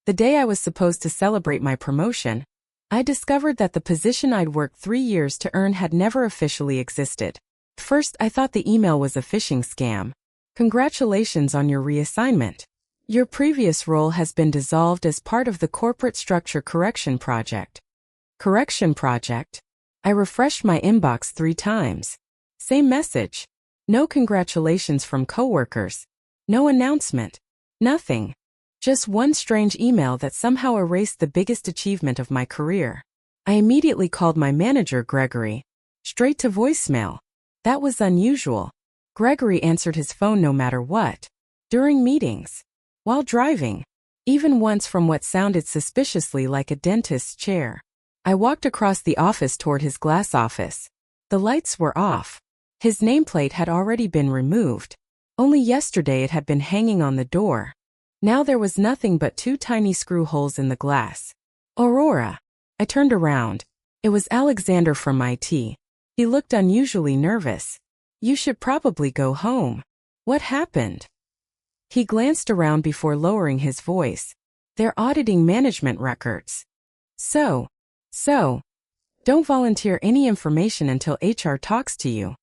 The day I was supposed to celebrate my promotion, I discovered that the position I'd worked 3 years to earn had never officially existed. First, I thought the email was a phishing scam. Congratulations on your reassignment. Your previous role has been dissolved as part of the corporate structure correction project. Correction project? I refreshed my inbox 3 times. Same message. No congratulations from coworkers. No announcement. Nothing. Just one strange email that somehow erased the biggest achievement of my career. I immediately called my manager, Gregory. Straight to voicemail. That was unusual. Gregory answered his phone no matter what. During meetings. While driving. Even once from what sounded suspiciously like a dentist's chair. I walked across the office toward his glass office. The lights were off. His nameplate had already been removed. Only yesterday it had been hanging on the door. Now there was nothing but 2 tiny screw holes in the glass. Aurora. I turned around. It was Alexander from IT. He looked unusually nervous. You should probably go home. What happened? He glanced around before lowering his voice. They're auditing management records. So, don't volunteer any information until HR talks to you.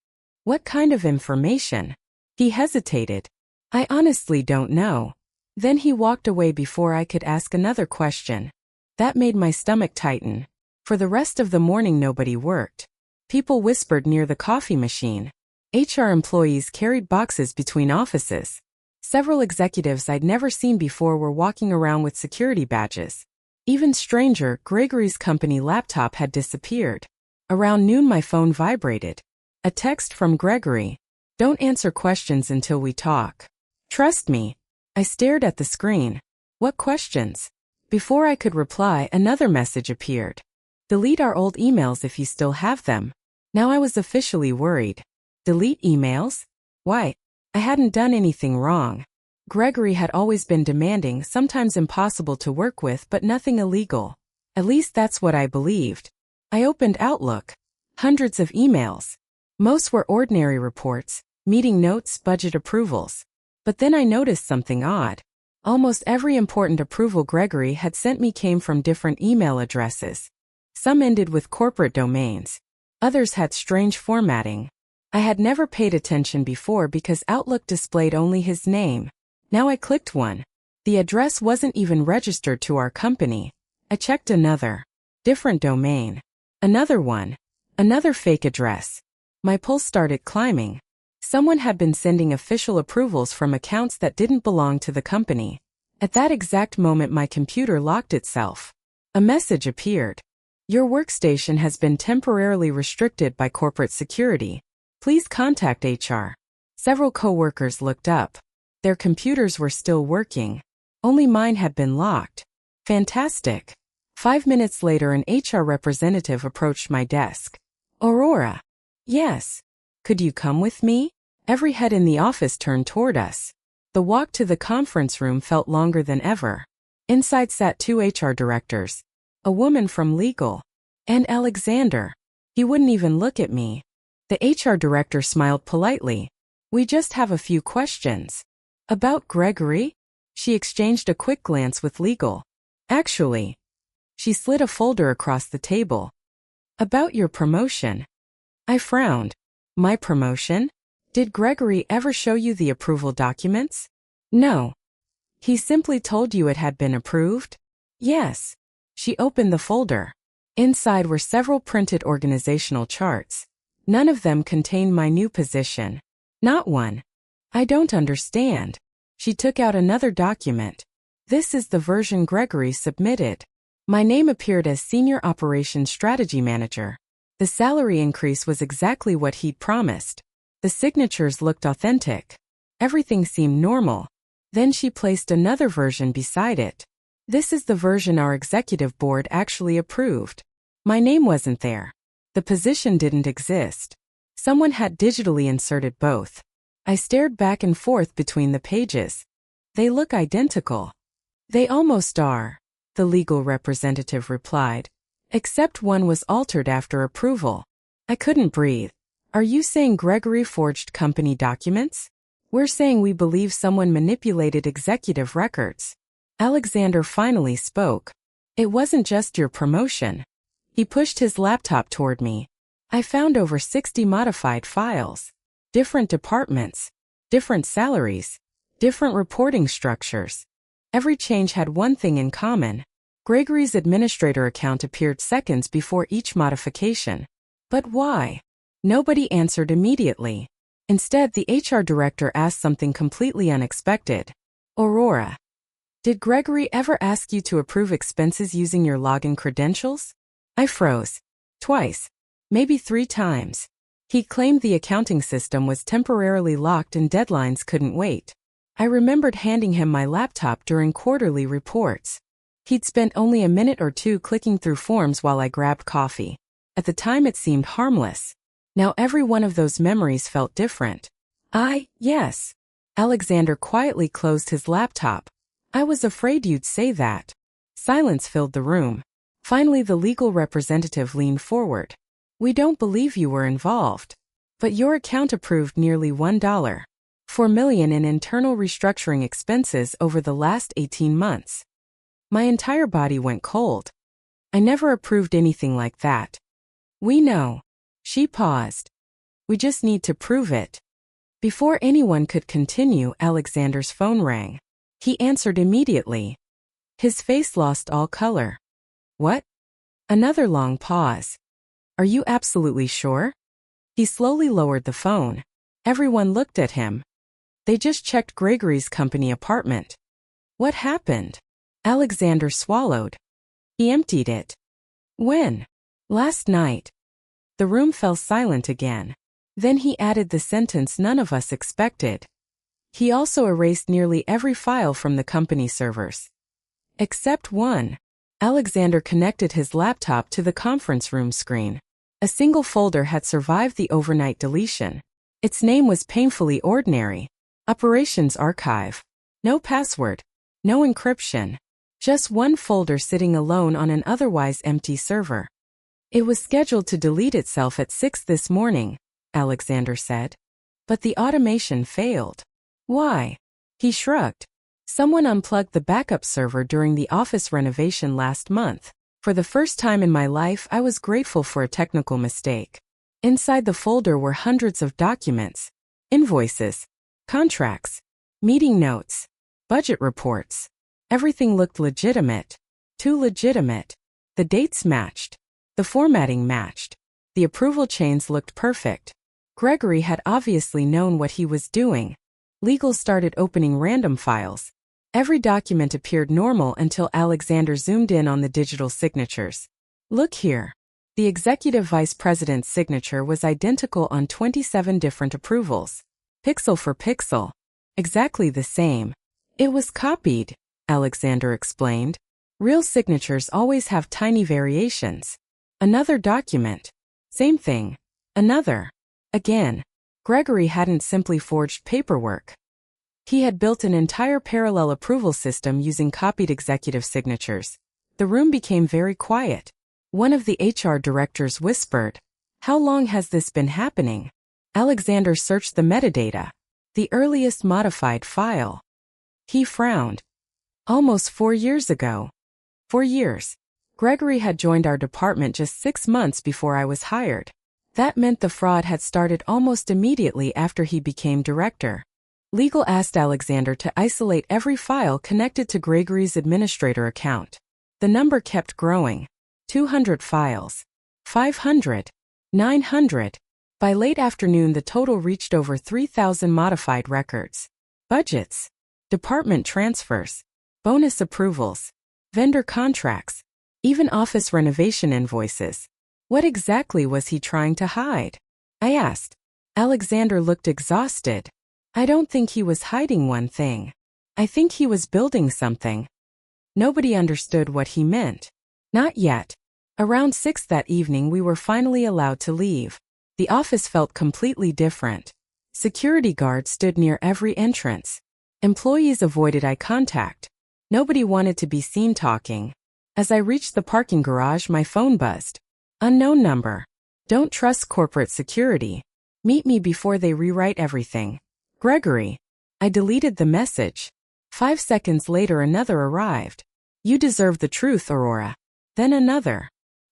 What kind of information? He hesitated. I honestly don't know. Then he walked away before I could ask another question. That made my stomach tighten. For the rest of the morning nobody worked. People whispered near the coffee machine. HR employees carried boxes between offices. Several executives I'd never seen before were walking around with security badges. Even stranger, Gregory's company laptop had disappeared. Around noon my phone vibrated. A text from Gregory. Don't answer questions until we talk. Trust me. I stared at the screen. What questions? Before I could reply, another message appeared. Delete our old emails if you still have them. Now I was officially worried. Delete emails? Why? I hadn't done anything wrong. Gregory had always been demanding, sometimes impossible to work with, but nothing illegal. At least that's what I believed. I opened Outlook. Hundreds of emails. Most were ordinary reports, meeting notes, budget approvals. But then I noticed something odd. Almost every important approval Gregory had sent me came from different email addresses. Some ended with corporate domains. Others had strange formatting. I had never paid attention before because Outlook displayed only his name. Now I clicked one. The address wasn't even registered to our company. I checked another. Different domain. Another one. Another fake address. My pulse started climbing. Someone had been sending official approvals from accounts that didn't belong to the company. At that exact moment my computer locked itself. A message appeared. Your workstation has been temporarily restricted by corporate security. Please contact HR. Several coworkers looked up. Their computers were still working. Only mine had been locked. Fantastic. 5 minutes later an HR representative approached my desk. Aurora. Yes. Could you come with me? Every head in the office turned toward us. The walk to the conference room felt longer than ever. Inside sat 2 HR directors. A woman from legal. And Alexander. He wouldn't even look at me. The HR director smiled politely. We just have a few questions. About Gregory? She exchanged a quick glance with legal. Actually. She slid a folder across the table. About your promotion. I frowned. My promotion? Did Gregory ever show you the approval documents? No. He simply told you it had been approved? Yes. She opened the folder. Inside were several printed organizational charts. None of them contained my new position. Not one. I don't understand. She took out another document. This is the version Gregory submitted. My name appeared as Senior Operations Strategy Manager. The salary increase was exactly what he'd promised. The signatures looked authentic. Everything seemed normal. Then she placed another version beside it. This is the version our executive board actually approved. My name wasn't there. The position didn't exist. Someone had digitally inserted both. I stared back and forth between the pages. They look identical. They almost are, the legal representative replied. Except one was altered after approval. I couldn't breathe. Are you saying Gregory forged company documents? We're saying we believe someone manipulated executive records. Alexander finally spoke. It wasn't just your promotion. He pushed his laptop toward me. I found over 60 modified files. Different departments, different salaries, different reporting structures. Every change had one thing in common. Gregory's administrator account appeared seconds before each modification. But why? Nobody answered immediately. Instead, the HR director asked something completely unexpected. Aurora, did Gregory ever ask you to approve expenses using your login credentials? I froze. Twice. Maybe 3 times. He claimed the accounting system was temporarily locked and deadlines couldn't wait. I remembered handing him my laptop during quarterly reports. He'd spent only a minute or two clicking through forms while I grabbed coffee. At the time it seemed harmless. Now every one of those memories felt different. Yes. Alexander quietly closed his laptop. I was afraid you'd say that. Silence filled the room. Finally, the legal representative leaned forward. We don't believe you were involved. But your account approved nearly $4 million in internal restructuring expenses over the last 18 months. My entire body went cold. I never approved anything like that. We know. She paused. We just need to prove it. Before anyone could continue, Alexander's phone rang. He answered immediately. His face lost all color. What? Another long pause. Are you absolutely sure? He slowly lowered the phone. Everyone looked at him. They just checked Gregory's company apartment. What happened? Alexander swallowed. He emptied it. When? Last night. The room fell silent again. Then he added the sentence none of us expected. He also erased nearly every file from the company servers. Except one. Alexander connected his laptop to the conference room screen. A single folder had survived the overnight deletion. Its name was painfully ordinary. Operations Archive. No password. No encryption. Just one folder sitting alone on an otherwise empty server. It was scheduled to delete itself at 6 this morning, Alexander said. But the automation failed. Why? He shrugged. Someone unplugged the backup server during the office renovation last month. For the first time in my life, I was grateful for a technical mistake. Inside the folder were hundreds of documents, invoices, contracts, meeting notes, budget reports. Everything looked legitimate. Too legitimate. The dates matched. The formatting matched. The approval chains looked perfect. Gregory had obviously known what he was doing. Legal started opening random files. Every document appeared normal until Alexander zoomed in on the digital signatures. Look here. The executive vice president's signature was identical on 27 different approvals. Pixel for pixel. Exactly the same. It was copied, Alexander explained. Real signatures always have tiny variations. Another document. Same thing. Another. Again. Gregory hadn't simply forged paperwork. He had built an entire parallel approval system using copied executive signatures. The room became very quiet. One of the HR directors whispered, "How long has this been happening?" Alexander searched the metadata. The earliest modified file. He frowned. Almost 4 years ago. 4 years. Gregory had joined our department just 6 months before I was hired. That meant the fraud had started almost immediately after he became director. Legal asked Alexander to isolate every file connected to Gregory's administrator account. The number kept growing. 200 files. 500. 900. By late afternoon, the total reached over 3,000 modified records. Budgets. Department transfers. Bonus approvals. Vendor contracts. Even office renovation invoices. What exactly was he trying to hide? I asked. Alexander looked exhausted. I don't think he was hiding one thing. I think he was building something. Nobody understood what he meant. Not yet. Around 6 that evening, we were finally allowed to leave. The office felt completely different. Security guards stood near every entrance. Employees avoided eye contact. Nobody wanted to be seen talking. As I reached the parking garage, my phone buzzed. Unknown number. Don't trust corporate security. Meet me before they rewrite everything. Gregory. I deleted the message. 5 seconds later another arrived. You deserve the truth, Aurora. Then another.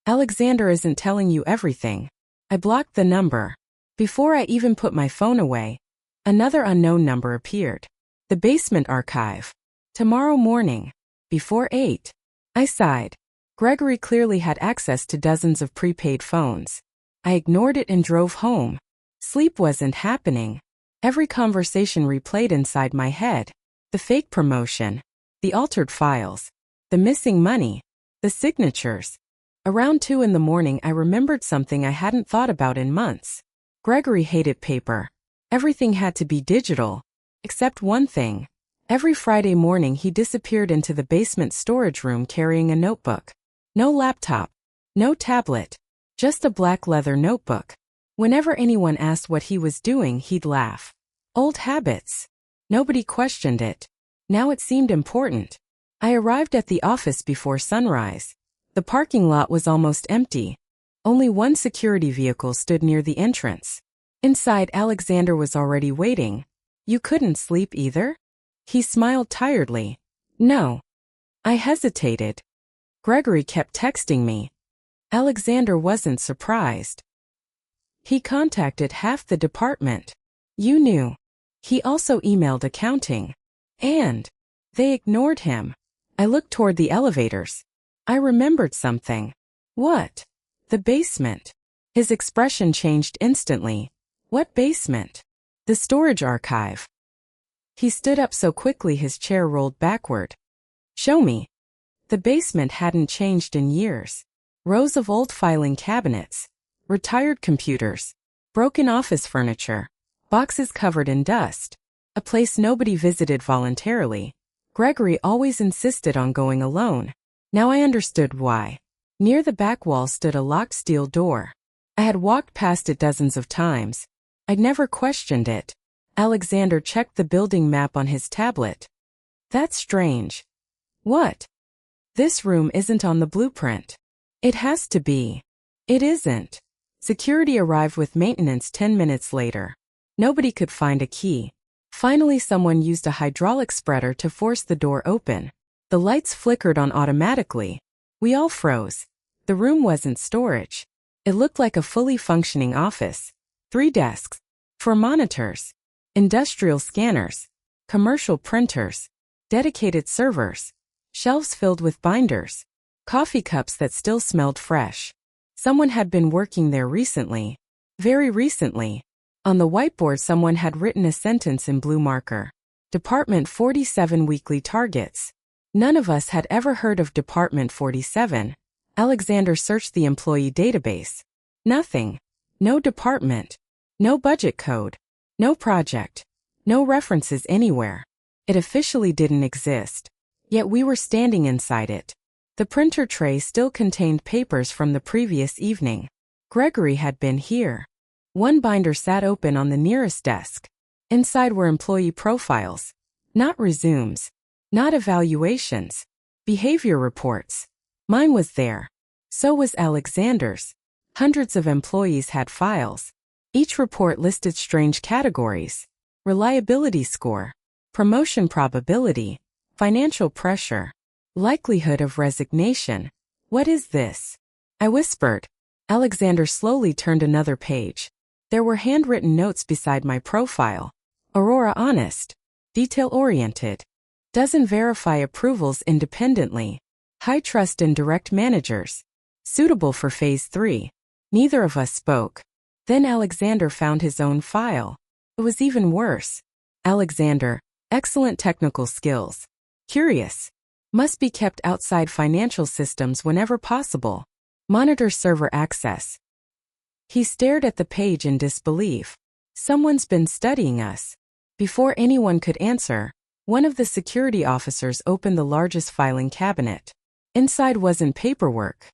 Alexander isn't telling you everything. I blocked the number. Before I even put my phone away, another unknown number appeared. The basement archive. Tomorrow morning. Before 8. I sighed. Gregory clearly had access to dozens of prepaid phones. I ignored it and drove home. Sleep wasn't happening. Every conversation replayed inside my head. The fake promotion. The altered files. The missing money. The signatures. Around 2 in the morning I remembered something I hadn't thought about in months. Gregory hated paper. Everything had to be digital. Except one thing. Every Friday morning he disappeared into the basement storage room carrying a notebook. No laptop. No tablet. Just a black leather notebook. Whenever anyone asked what he was doing, he'd laugh. Old habits. Nobody questioned it. Now it seemed important. I arrived at the office before sunrise. The parking lot was almost empty. Only one security vehicle stood near the entrance. Inside, Alexander was already waiting. You couldn't sleep either? He smiled tiredly. No. I hesitated. Gregory kept texting me. Alexander wasn't surprised. He contacted half the department. You knew. He also emailed accounting. And they ignored him. I looked toward the elevators. I remembered something. What? The basement. His expression changed instantly. What basement? The storage archive. He stood up so quickly his chair rolled backward. Show me. The basement hadn't changed in years. Rows of old filing cabinets. Retired computers. Broken office furniture. Boxes covered in dust. A place nobody visited voluntarily. Gregory always insisted on going alone. Now I understood why. Near the back wall stood a locked steel door. I had walked past it dozens of times. I'd never questioned it. Alexander checked the building map on his tablet. That's strange. What? This room isn't on the blueprint. It has to be. It isn't. Security arrived with maintenance 10 minutes later. Nobody could find a key. Finally, someone used a hydraulic spreader to force the door open. The lights flickered on automatically. We all froze. The room wasn't storage. It looked like a fully functioning office. 3 desks. 4 monitors. Industrial scanners. Commercial printers. Dedicated servers. Shelves filled with binders. Coffee cups that still smelled fresh. Someone had been working there recently. Very recently. On the whiteboard someone had written a sentence in blue marker. Department 47 weekly targets. None of us had ever heard of Department 47. Alexander searched the employee database. Nothing. No department. No budget code. No project. No references anywhere. It officially didn't exist. Yet we were standing inside it. The printer tray still contained papers from the previous evening. Gregory had been here. One binder sat open on the nearest desk. Inside were employee profiles. Not resumes. Not evaluations. Behavior reports. Mine was there. So was Alexander's. Hundreds of employees had files. Each report listed strange categories. Reliability score. Promotion probability. Financial pressure. Likelihood of resignation. What is this? I whispered. Alexander slowly turned another page. There were handwritten notes beside my profile. Aurora honest. Detail-oriented. Doesn't verify approvals independently. High trust in direct managers. Suitable for Phase 3. Neither of us spoke. Then Alexander found his own file. It was even worse. Alexander, excellent technical skills. Curious. Must be kept outside financial systems whenever possible. Monitor server access. He stared at the page in disbelief. Someone's been studying us. Before anyone could answer, one of the security officers opened the largest filing cabinet. Inside wasn't paperwork.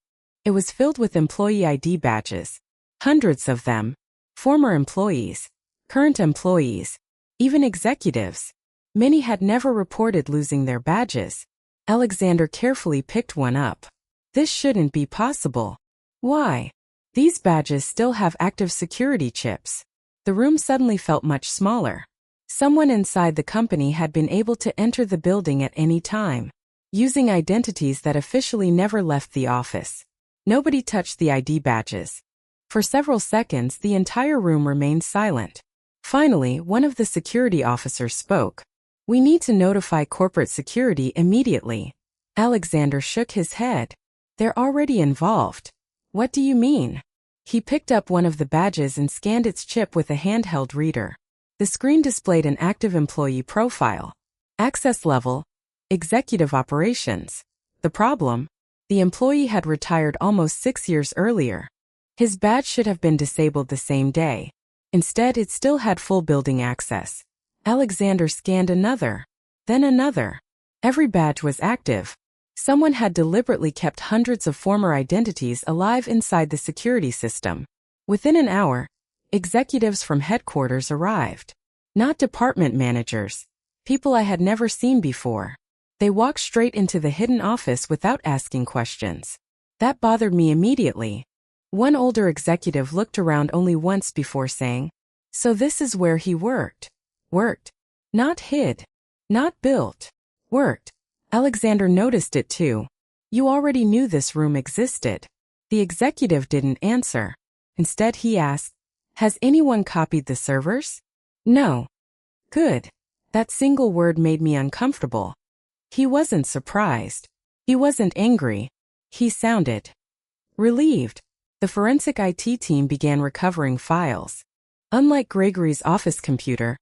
It was filled with employee ID badges. Hundreds of them. Former employees. Current employees. Even executives. Many had never reported losing their badges. Alexander carefully picked one up. This shouldn't be possible. Why? These badges still have active security chips. The room suddenly felt much smaller. Someone inside the company had been able to enter the building at any time, using identities that officially never left the office. Nobody touched the ID badges. For several seconds, the entire room remained silent. Finally, one of the security officers spoke. "We need to notify corporate security immediately." Alexander shook his head. "They're already involved." "What do you mean?" He picked up one of the badges and scanned its chip with a handheld reader. The screen displayed an active employee profile. Access level: Executive Operations. The problem? The employee had retired almost 6 years earlier. His badge should have been disabled the same day. Instead, it still had full building access. Alexander scanned another, then another. Every badge was active. Someone had deliberately kept hundreds of former identities alive inside the security system. Within an hour, executives from headquarters arrived. Not department managers, people I had never seen before. They walked straight into the hidden office without asking questions. That bothered me immediately. One older executive looked around only once before saying, "So this is where he worked." Worked. Not hid. Not built. Worked. Alexander noticed it too. "You already knew this room existed." The executive didn't answer. Instead he asked, "Has anyone copied the servers?" "No." "Good." That single word made me uncomfortable. He wasn't surprised. He wasn't angry. He sounded relieved. The forensic IT team began recovering files. Unlike Gregory's office computer,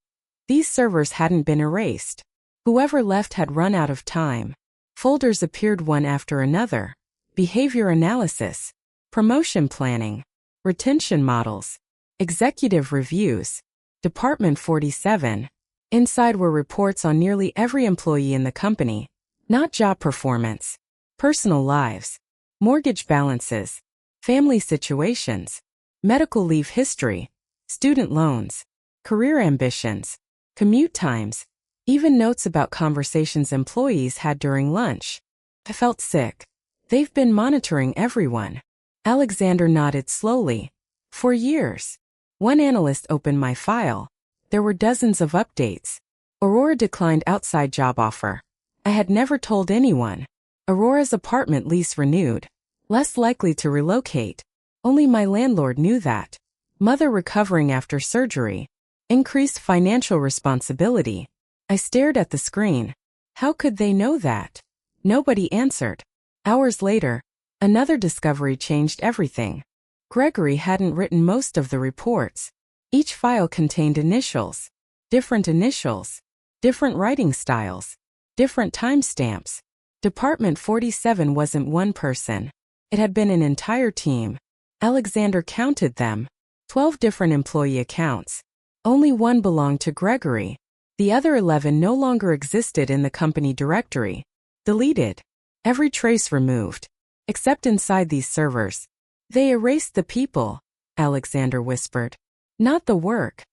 these servers hadn't been erased. Whoever left had run out of time. Folders appeared one after another. Behavior analysis, promotion planning, retention models, executive reviews, Department 47. Inside were reports on nearly every employee in the company, not job performance, personal lives, mortgage balances, family situations, medical leave history, student loans, career ambitions, commute times, even notes about conversations employees had during lunch. I felt sick. "They've been monitoring everyone." Alexander nodded slowly. "For years." One analyst opened my file. There were dozens of updates. Aurora declined outside job offer. I had never told anyone. Aurora's apartment lease renewed. Less likely to relocate. Only my landlord knew that. Mother recovering after surgery. Increased financial responsibility. I stared at the screen. How could they know that? Nobody answered. Hours later, another discovery changed everything. Gregory hadn't written most of the reports. Each file contained initials. Different initials. Different writing styles. Different timestamps. Department 47 wasn't one person. It had been an entire team. Alexander counted them. 12 different employee accounts. Only one belonged to Gregory. The other 11 no longer existed in the company directory. Deleted. Every trace removed. Except inside these servers. "They erased the people," Alexander whispered. "Not the work."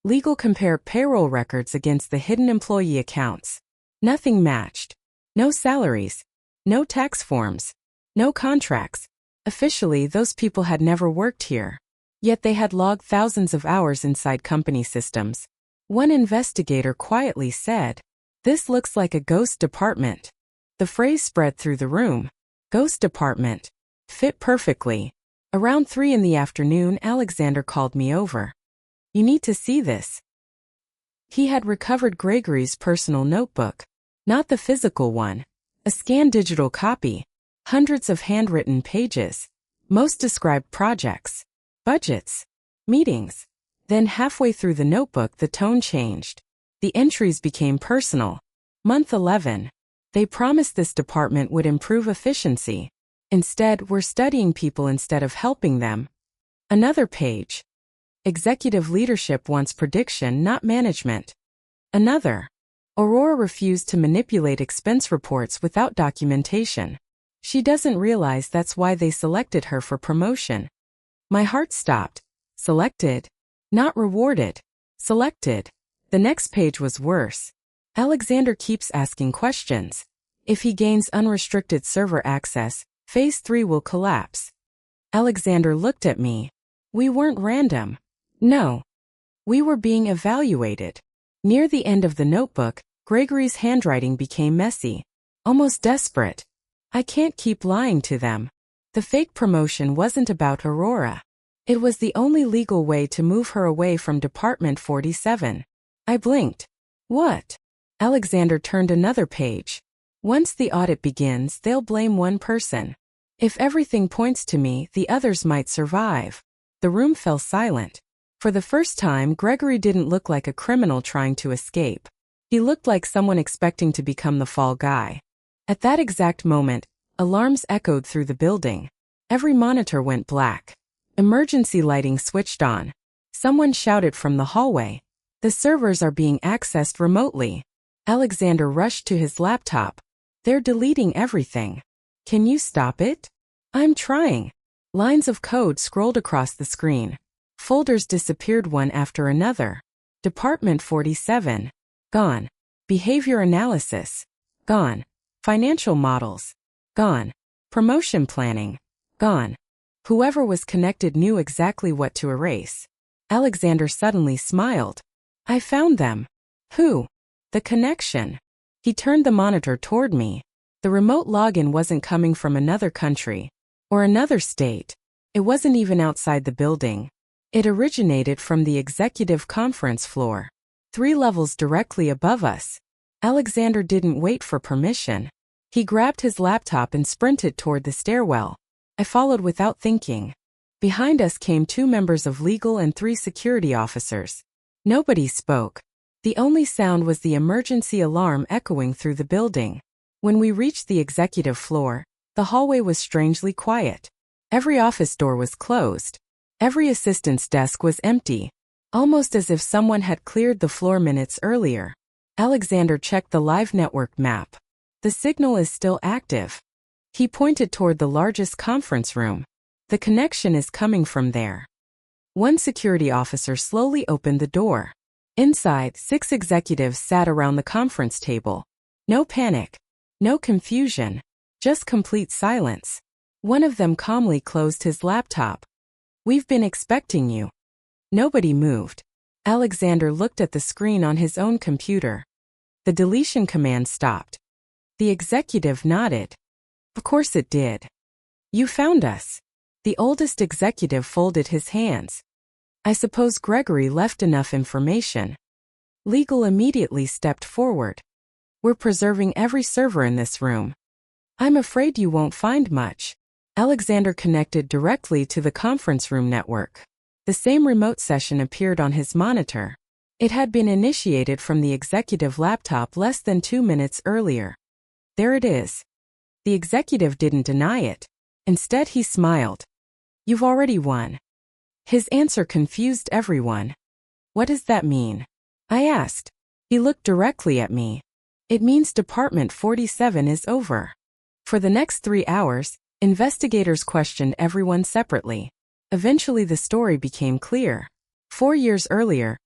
Legal compared payroll records against the hidden employee accounts. Nothing matched. No salaries. No tax forms. No contracts. Officially, those people had never worked here. Yet they had logged thousands of hours inside company systems. One investigator quietly said, "This looks like a ghost department." The phrase spread through the room. Ghost department. Fit perfectly. Around 3 in the afternoon, Alexander called me over. "You need to see this." He had recovered Gregory's personal notebook. Not the physical one. A scanned digital copy. Hundreds of handwritten pages. Most described projects. Budgets. Meetings. Then halfway through the notebook, the tone changed. The entries became personal. Month 11. They promised this department would improve efficiency. Instead, we're studying people instead of helping them. Another page. Executive leadership wants prediction, not management. Another. Aurora refused to manipulate expense reports without documentation. She doesn't realize that's why they selected her for promotion. My heart stopped. Selected. Not rewarded. Selected. The next page was worse. Alexander keeps asking questions. If he gains unrestricted server access, Phase 3 will collapse. Alexander looked at me. We weren't random. No. We were being evaluated. Near the end of the notebook, Gregory's handwriting became messy, almost desperate. I can't keep lying to them. The fake promotion wasn't about Aurora. It was the only legal way to move her away from Department 47. I blinked. What? Alexander turned another page. Once the audit begins, they'll blame one person. If everything points to me, the others might survive. The room fell silent. For the first time, Gregory didn't look like a criminal trying to escape. He looked like someone expecting to become the fall guy. At that exact moment, alarms echoed through the building. Every monitor went black. Emergency lighting switched on. Someone shouted from the hallway. The servers are being accessed remotely. Alexander rushed to his laptop. They're deleting everything. Can you stop it? I'm trying. Lines of code scrolled across the screen. Folders disappeared one after another. Department 47. Gone. Behavior analysis. Gone. Financial models. Gone. Promotion planning. Gone. Whoever was connected knew exactly what to erase. Alexander suddenly smiled. I found them. Who? The connection. He turned the monitor toward me. The remote login wasn't coming from another country or another state. It wasn't even outside the building. It originated from the executive conference floor, 3 levels directly above us. Alexander didn't wait for permission. He grabbed his laptop and sprinted toward the stairwell. I followed without thinking. Behind us came 2 members of legal and 3 security officers. Nobody spoke. The only sound was the emergency alarm echoing through the building. When we reached the executive floor, the hallway was strangely quiet. Every office door was closed. Every assistant's desk was empty, almost as if someone had cleared the floor minutes earlier. Alexander checked the live network map. The signal is still active. He pointed toward the largest conference room. The connection is coming from there. One security officer slowly opened the door. Inside, 6 executives sat around the conference table. No panic. No confusion. Just complete silence. One of them calmly closed his laptop. We've been expecting you. Nobody moved. Alexander looked at the screen on his own computer. The deletion command stopped. The executive nodded. Of course it did. You found us. The oldest executive folded his hands. I suppose Gregory left enough information. Legal immediately stepped forward. We're preserving every server in this room. I'm afraid you won't find much. Alexander connected directly to the conference room network. The same remote session appeared on his monitor. It had been initiated from the executive laptop less than 2 minutes earlier. There it is. The executive didn't deny it. Instead, he smiled. You've already won. His answer confused everyone. What does that mean? I asked. He looked directly at me. It means Department 47 is over. For the next 3 hours, investigators questioned everyone separately. Eventually the story became clear. 4 years earlier,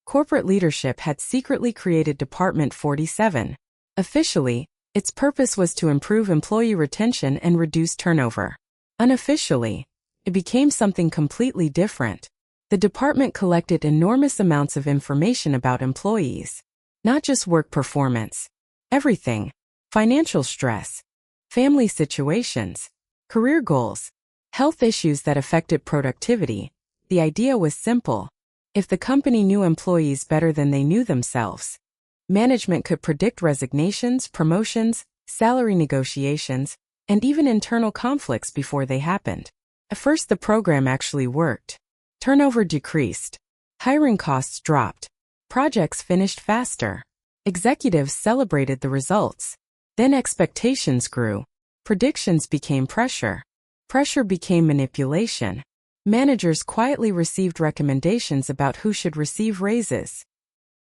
corporate leadership had secretly created Department 47. Officially, its purpose was to improve employee retention and reduce turnover. Unofficially, it became something completely different. The department collected enormous amounts of information about employees. Not just work performance. Everything. Financial stress. Family situations. Career goals. Health issues that affected productivity. The idea was simple. If the company knew employees better than they knew themselves, management could predict resignations, promotions, salary negotiations, and even internal conflicts before they happened. At first, the program actually worked. Turnover decreased. Hiring costs dropped. Projects finished faster. Executives celebrated the results. Then expectations grew. Predictions became pressure. Pressure became manipulation. Managers quietly received recommendations about who should receive raises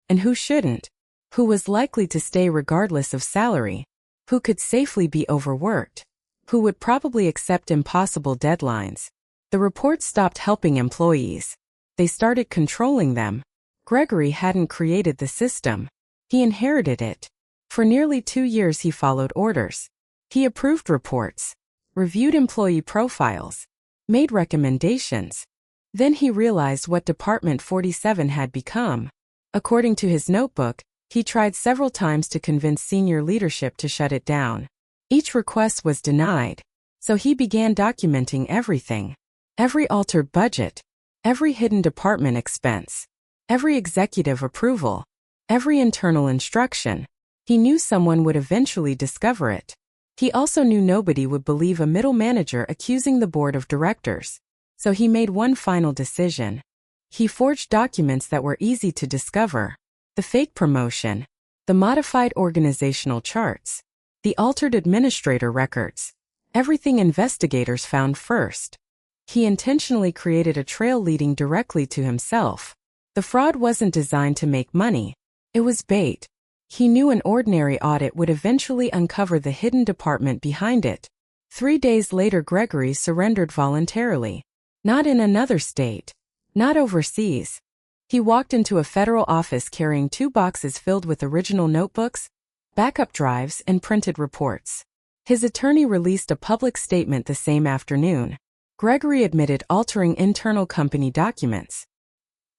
and who shouldn't, who was likely to stay regardless of salary, who could safely be overworked, who would probably accept impossible deadlines. The report stopped helping employees. They started controlling them. Gregory hadn't created the system. He inherited it. For nearly 2 years he followed orders. He approved reports, reviewed employee profiles, made recommendations. Then he realized what Department 47 had become. According to his notebook, he tried several times to convince senior leadership to shut it down. Each request was denied, so he began documenting everything. Every altered budget, every hidden department expense, every executive approval, every internal instruction. He knew someone would eventually discover it. He also knew nobody would believe a middle manager accusing the board of directors. So he made one final decision. He forged documents that were easy to discover. The fake promotion, the modified organizational charts, the altered administrator records, everything investigators found first. He intentionally created a trail leading directly to himself. The fraud wasn't designed to make money. It was bait. He knew an ordinary audit would eventually uncover the hidden department behind it. 3 days later, Gregory surrendered voluntarily. Not in another state. Not overseas. He walked into a federal office carrying 2 boxes filled with original notebooks, backup drives, and printed reports. His attorney released a public statement the same afternoon. Gregory admitted altering internal company documents.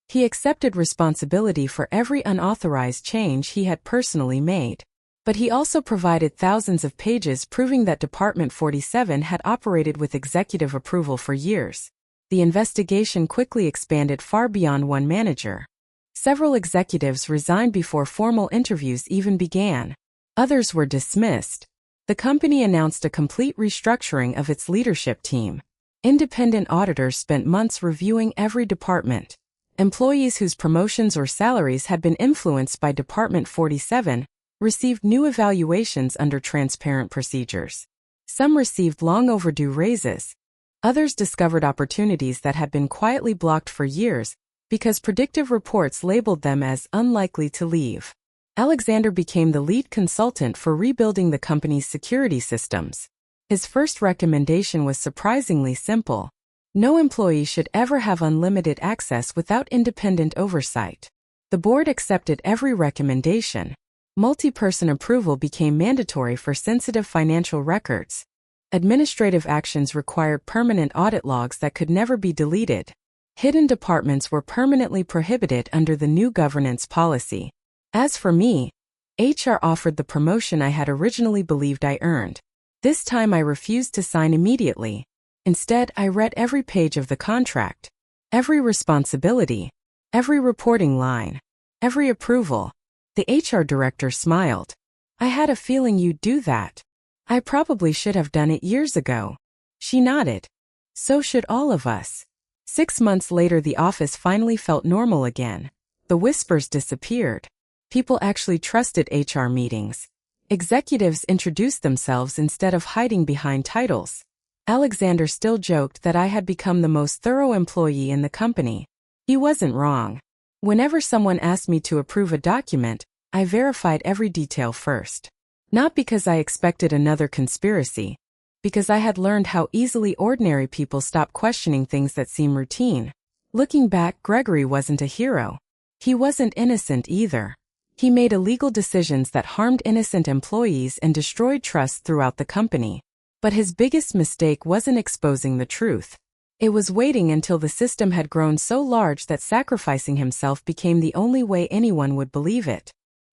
He accepted responsibility for every unauthorized change he had personally made. But he also provided thousands of pages proving that Department 47 had operated with executive approval for years. The investigation quickly expanded far beyond one manager. Several executives resigned before formal interviews even began. Others were dismissed. The company announced a complete restructuring of its leadership team. Independent auditors spent months reviewing every department. Employees whose promotions or salaries had been influenced by Department 47 received new evaluations under transparent procedures. Some received long overdue raises. Others discovered opportunities that had been quietly blocked for years because predictive reports labeled them as unlikely to leave. Alexander became the lead consultant for rebuilding the company's security systems. His first recommendation was surprisingly simple. No employee should ever have unlimited access without independent oversight. The board accepted every recommendation. Multi-person approval became mandatory for sensitive financial records. Administrative actions required permanent audit logs that could never be deleted. Hidden departments were permanently prohibited under the new governance policy. As for me, HR offered the promotion I had originally believed I earned. This time I refused to sign immediately. Instead, I read every page of the contract, every responsibility, every reporting line, every approval. The HR director smiled. I had a feeling you'd do that. I probably should have done it years ago. She nodded. So should all of us. 6 months later, the office finally felt normal again. The whispers disappeared. People actually trusted HR meetings. Executives introduced themselves instead of hiding behind titles. Alexander still joked that I had become the most thorough employee in the company. He wasn't wrong. Whenever someone asked me to approve a document, I verified every detail first. Not because I expected another conspiracy, because I had learned how easily ordinary people stop questioning things that seem routine. Looking back, Gregory wasn't a hero. He wasn't innocent either. He made illegal decisions that harmed innocent employees and destroyed trust throughout the company. But his biggest mistake wasn't exposing the truth. It was waiting until the system had grown so large that sacrificing himself became the only way anyone would believe it.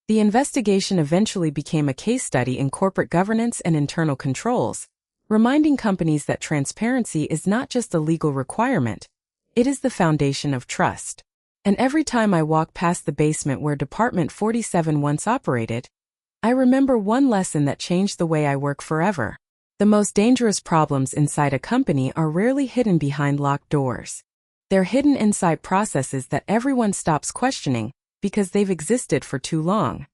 The investigation eventually became a case study in corporate governance and internal controls, reminding companies that transparency is not just a legal requirement, it is the foundation of trust. And every time I walk past the basement where Department 47 once operated, I remember one lesson that changed the way I work forever. The most dangerous problems inside a company are rarely hidden behind locked doors. They're hidden inside processes that everyone stops questioning because they've existed for too long.